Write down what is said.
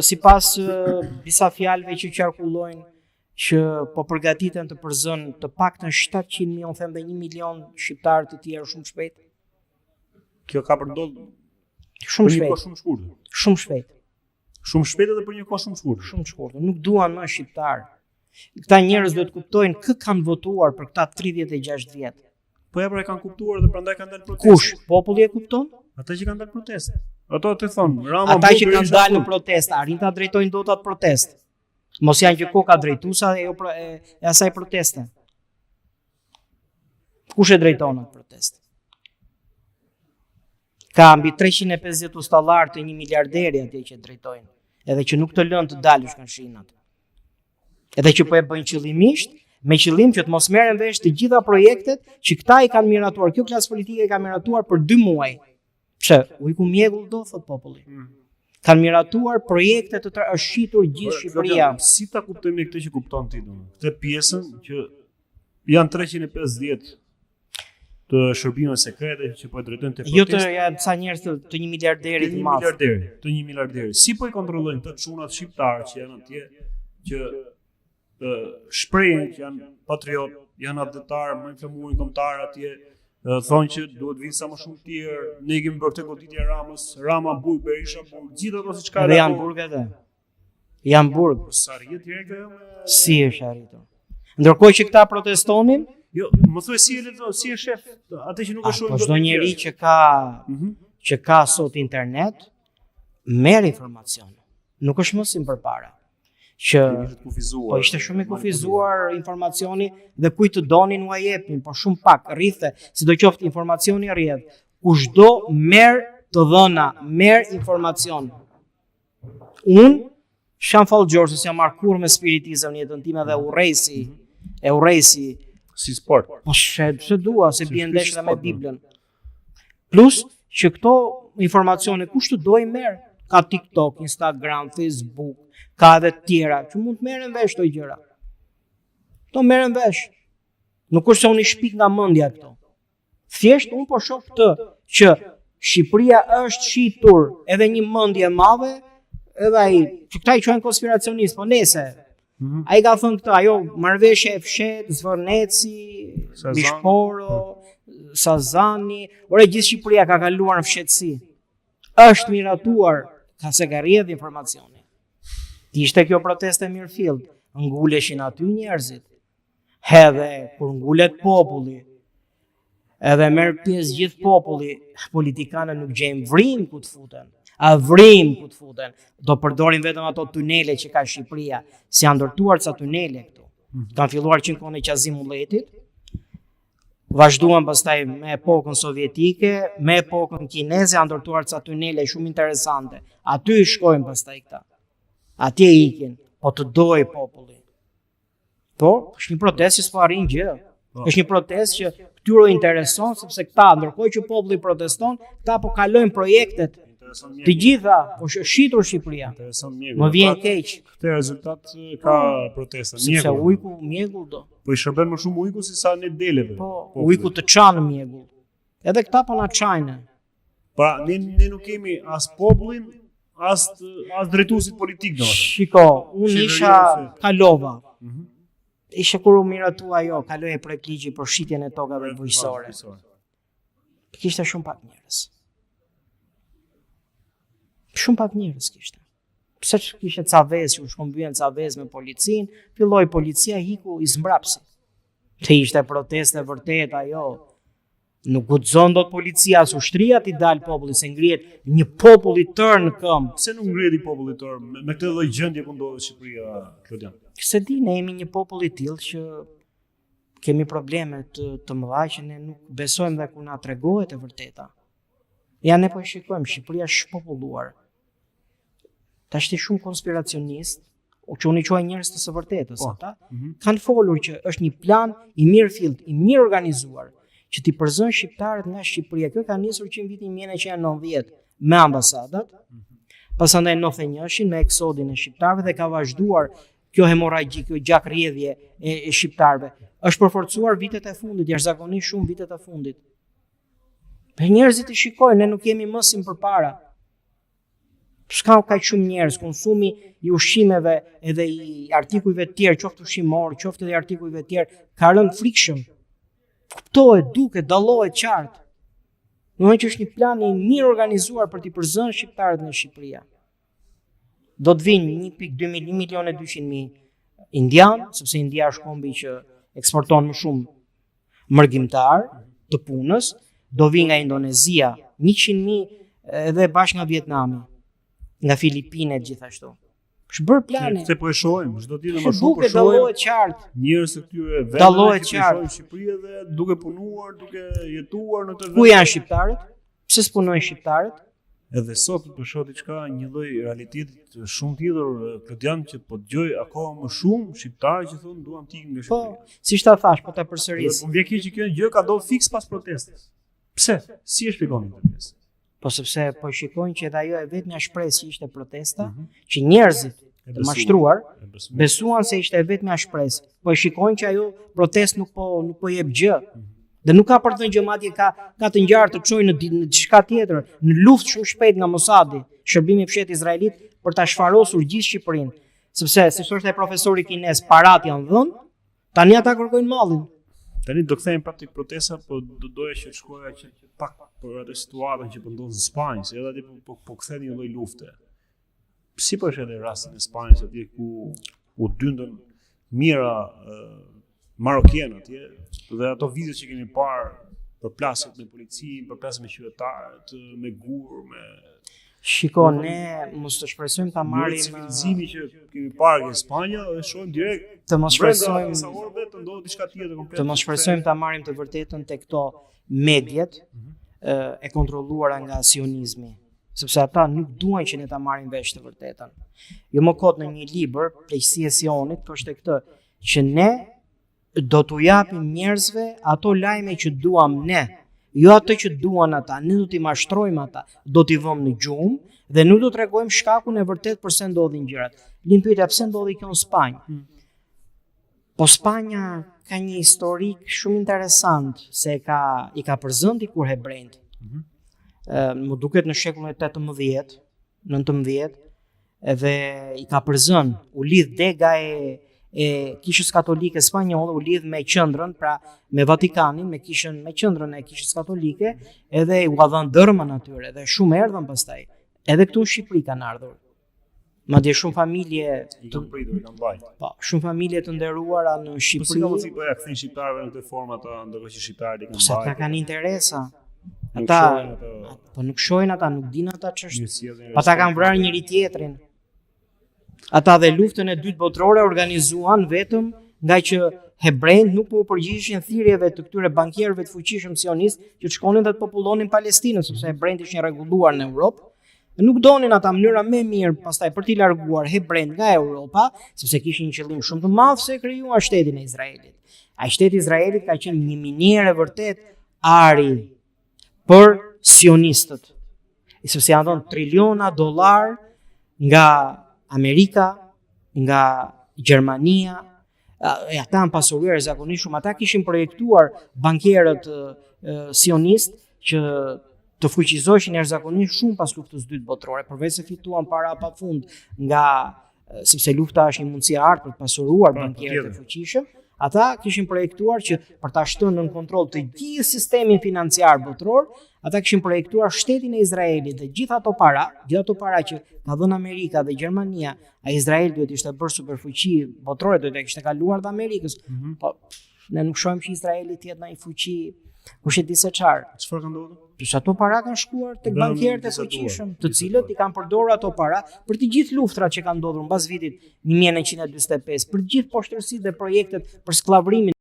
sipas disa fjalëve që qarkullojnë që po përgatiten të përzën të paktën 700.000, unë them dhe 1 milion shqiptarë të tjerë shumë shpejt. Kjo ka përdodhur Shumë për një shpejt. kohë shumë shkurtër. Shumë shpejt. Shumë shpejt edhe për një kohë shumë shkurtër. Shumë shkurtër. Nuk duan më shqiptar. Këta njerëz duhet kuptojnë kë kanë votuar për këta 36 vjet. Po ja pra e kanë kuptuar dhe prandaj kanë dalë protestë. Kush? Populli e kupton? Ata që kanë dalë protestë. Ato të thonë, Rama Ata që Bukë kanë isha dalë në këtu. protestë, arrin ta drejtojnë dot atë protestë. Mos janë që koka drejtuesa e asaj proteste. Kush e drejton atë protestë? Ka mbi 350 ustallar të 1 miliarderi atje që drejtojnë, edhe që nuk të lënë të dalësh kanë shinat. Edhe që po e bëjnë qëllimisht, me qëllim që të mos merren vesh të gjitha projektet që këta i kanë miratuar. Kjo klasë politike i ka miratuar për 2 muaj. Pse? Ujku mjegull do, thot populli. Kanë miratuar projekte të tëra, është shitur gjithë Shqipëria. Si ta kuptojmë ne këtë që kupton ti domun? Këtë pjesën që janë 350 të shërbimeve sekrete që po e drejtojnë te Jo të protestë. janë ca njerëz të 1 miliarderi të Të 1 madh. miliarderi, të 1 miliarderi. Si po i kontrollojnë këto çunat shqiptarë që janë atje, që shprehin që janë patriot, janë atëtar, më inflamuarin kombëtar atje, thonë që duhet vinë sa më shumë të tjerë, ne kemi bërë këtë goditje e Ramës, Rama Burg, Berisha Burg, gjithë ato siç ka. Edhe janë burg edhe. Janë burg. Sa rrihet direkt ajo me Si është arritur? Ndërkohë që këta protestonin, Jo, më thuaj si e shef, atë që nuk e shohin. po çdo njeri që ka sot internet merr informacion. Nuk është më si përpara. Që po ishte shumë i kufizuar informacioni dhe kujt të donin u jepnin, po shumë pak rrithe, sidoqoftë informacioni rrjedh. Kushdo merr të dhëna, merr informacion. Unë Shan Fallgjorë, se jam marrë me spiritizëm në jetën time dhe urrejsi si sport. Po se dua, se bie ndesh dhe me Biblën. Plus që këto informacione kush të dojë merr, ka TikTok, Instagram, Facebook, ka edhe të tjera që mund të merren vesh këto gjëra. Këto merren vesh. Nuk është se unë i shpik nga mendja këto. Thjesht unë po shoh këtë që Shqipëria është shitur edhe një mendje e madhe, edhe ai, që këta i quajnë konspiracionist, po nese. Ai ka thënë këtë, ajo marrëveshje e fshet, Zvërneci, Bishporo, Sazani, ore gjithë Shqipëria ka kaluar në fshetësi. Është miratuar, ka se ka rrjedh informacioni. Ishte kjo proteste mirëfill, nguleshin aty njerëzit. Edhe kur ngulet populli, edhe merr pjesë gjithë populli, politikanët nuk gjejnë vrim ku të futen. A vrim ku të futen. Do përdorin vetëm ato tunele që ka Shqipëria, si janë ndërtuar ca tunele këtu. Kanë filluar që në kohën e Qazimulletit, vazhduan pastaj me epokën sovjetike, me epokën kineze, janë ndërtuar ca tunele shumë interesante. Aty i shkojnë pastaj këta. Atje ikin, po të dojë populli. Po, është një protestë që s'po arrin gjë. Është një protestë që këtyre intereson sepse këta, ndërkohë që populli proteston, këta po kalojnë projektet të gjitha, po shitur Shqipëria. Më vjen keq. Këtë rezultat ka protesta. Sepse ujku mjegull do. Po i shërben më shumë ujku se sa ne deleve. Po, ujku të çanë mjegull. Edhe këta po na çajnë. Pra, ne nuk kemi as popullin, as drejtuesit politik domethënë. Shiko, unë isha kalova. Isha kur u miratua ajo, kaloi projekt ligji për shitjen e tokave bujqësore. Kishte shumë pak njerëz. Shumë pak njerëz kishte. Pse kishte ca vezë që u shkëmbyen ca vezë me policin, filloi policia hiku i zmbrapsi. Të ishte proteste vërtet ajo. Nuk guxon dot policia as ushtria ti dal populli se ngrihet një popull i tërë në këmbë. Pse nuk ngrihet i populli i tërë me këtë lloj gjendje ku ndodhet Shqipëria, Klodian? Se di, ne jemi një popull i tillë që kemi probleme të mëdha që ne nuk besojmë dhe kur na tregohet e vërteta. Ja ne po e shikojmë, Shqipëria është shpopulluar. Tash ti shumë konspiracionist, që unë i quaj njerëz të së vërtetës, ata kanë folur që është një plan i mirë fillt, i mirë organizuar, që t'i përzën shqiptarët nga Shqipëria. Kjo ka nisur që në vitin 1990 me ambasadat, pasandaj në 91 me eksodin e shqiptarëve dhe ka vazhduar kjo hemorragji, kjo gjakrrjedhje e shqiptarëve. Është përforcuar vitet e fundit, jashtëzakonisht shumë vitet e fundit. Për njerëzit i shikojnë, ne nuk jemi më si përpara. S'ka kaq shumë njerëz, konsumi i ushqimeve edhe i artikujve të tjerë, qoftë ushqimor, qoftë edhe artikujve të tjerë, ka rënë frikshëm. Kuptohet, duket, dallohet qartë. Domethënë që është një plan i mirë organizuar për t'i përzënë shqiptarët në Shqipëri. Do të vinë 1,200,000 indian, sepse India është kombi që eksporton më shumë mërgjimtar të punës, do vinë nga Indonezia 100,000 edhe bashkë nga Vietnami, nga Filipinet gjithashtu. Është bërë plane. Se po e shohim, çdo ditë më shumë po Duke shohim dallohet qartë. njerëz të këtyre vendeve Dallohet që qartë. punojnë në Shqipëri dhe duke punuar, duke jetuar në të Ku janë shqiptarët? Pse s'punojnë shqiptarët? Edhe sot po shoh diçka, një lloj realiteti shumë tjetër, Klodian, që po dëgjoj akoma më shumë shqiptarë që thonë duam të ikim nga Po, Shqipëria. siç ta thash, po ta përsëris. Po vjen keq që kjo gjë ka ndodhur fiks pas protestës. Pse? Si e shpjegon këtë pjesë? Po sepse po shikojnë që edhe ajo e vetmja shpresë që ishte protesta, që njerëzit të mashtruar besuan se ishte e vetmja shpresë. Po e shikojnë që ajo protestë nuk po jep gjë. Dhe nuk ka për të thënë gjë, madje ka të ngjarë të çojë në diçka tjetër, në luftë shumë shpejt nga Mossadi, shërbimi i fshetit izraelit për ta shfarosur gjithë Shqipërinë. Sepse si thoshte profesori kinez, parat janë dhënë, tani ata kërkojnë mallin. Tani do kthehemi prapë tek protesta, po doja që të shkoja që pak për atë situatën që po ndodh në Spanjë, se edhe aty po kthehet një lloj lufte. Si po është edhe rasti në Spanjë atje ku u dyndën mira marokianë atje, dhe ato videot që kemi parë për plasjet me policinë, për plasjet me qytetarët, me gur, me Shiko, ne mos të shpresojmë ta marrim civilizimi që kemi parë në Spanjë dhe shohim direkt të mos shpresojmë sa orëve të ndodhë diçka tjetër komplet. të mos shpresojmë ta marrim të vërtetën tek këto medjet e kontrolluara nga sionizmi, sepse ata nuk duan që ne ta marrim vesh të vërtetën. Jo më kot në një libër, Pleqësia e Sionit, thoshte këtë, që ne do t'u japim njerëzve ato lajme që duam ne, jo ato që duan ata, ne do t'i mashtrojmë ata, do t'i vëmë në gjumë dhe nuk do të tregojmë shkakun e vërtet përse ndodhin gjërat. Lind pyetja pse ndodhi kjo në Spanjë. Po Spanja ka një historik shumë interesant se i ka përzënë dikur hebrejt. Më duket në shekullin e 18, 19, edhe i ka përzënë, u lidh dega e kishës katolike spanjolle, u lidh me qendrën, pra me Vatikanin, me qendrën e kishës katolike, edhe u ka dhënë dërmën atyre, dhe shumë erdhën pastaj. Edhe këtu në Shqipëri kanë ardhur. Madje shumë familje shumë familje të nderuara në Shqipëri. Po si ka mundësi po ja kthejnë shqiptarëve në këtë formë ata, ndërkohë që shqiptarët i kanë mbajtur. Ata kanë interesa. Ata po nuk shohin ata, nuk dinë ata ç'është. Ata kanë vrarë njëri tjetrin. Ata dhe luftën e dytë botërore organizuan vetëm nga që hebrejt nuk po u përgjigjeshin thirrjeve të këtyre bankierëve të fuqishëm sionistë që shkonin dhe të popullonin Palestinën, sepse hebrejt ishin rregulluar në Europë. Nuk donin ata mënyra më e mirë pastaj për t'i larguar hebrejt nga Europa, sepse kishin një qëllim shumë të madh se krijuar shtetin e Izraelit. Ai shteti i Izraelit ka qenë një minierë vërtet ari për sionistët. Sepse janë dhënë triliona dollar nga Amerika, nga Gjermania, ata kanë pasuruar zakonisht shumë. Ata kishin projektuar bankierët sionistë që të fuqizoheshin jashtëzakonisht shumë pas luftës së dytë botërore, përveç se fituan para pafund sepse lufta është një mundësi e artë për të pasuruar bankierët e fuqishëm. Ata kishin projektuar që për ta shtënë nën kontroll të gjithë sistemin financiar botror, ata kishin projektuar shtetin e Izraelit dhe gjithë ato para që ka dhënë Amerika dhe Gjermania, a Izrael duhet ishte bërë superfuqi botrore, duhet të kishte kaluar dhe Amerikës. Po ne nuk shohim që Izraeli të jetë ndonjë fuqi, kush e di se çfarë. Çfarë ka ndodhur? Pse ato para kanë shkuar tek bankierët e fuqishëm, të cilët i kanë përdorur ato para për të gjithë luftrat që kanë ndodhur mbas vitit 1945, për të gjithë poshtërsitë dhe projektet për skllavërimin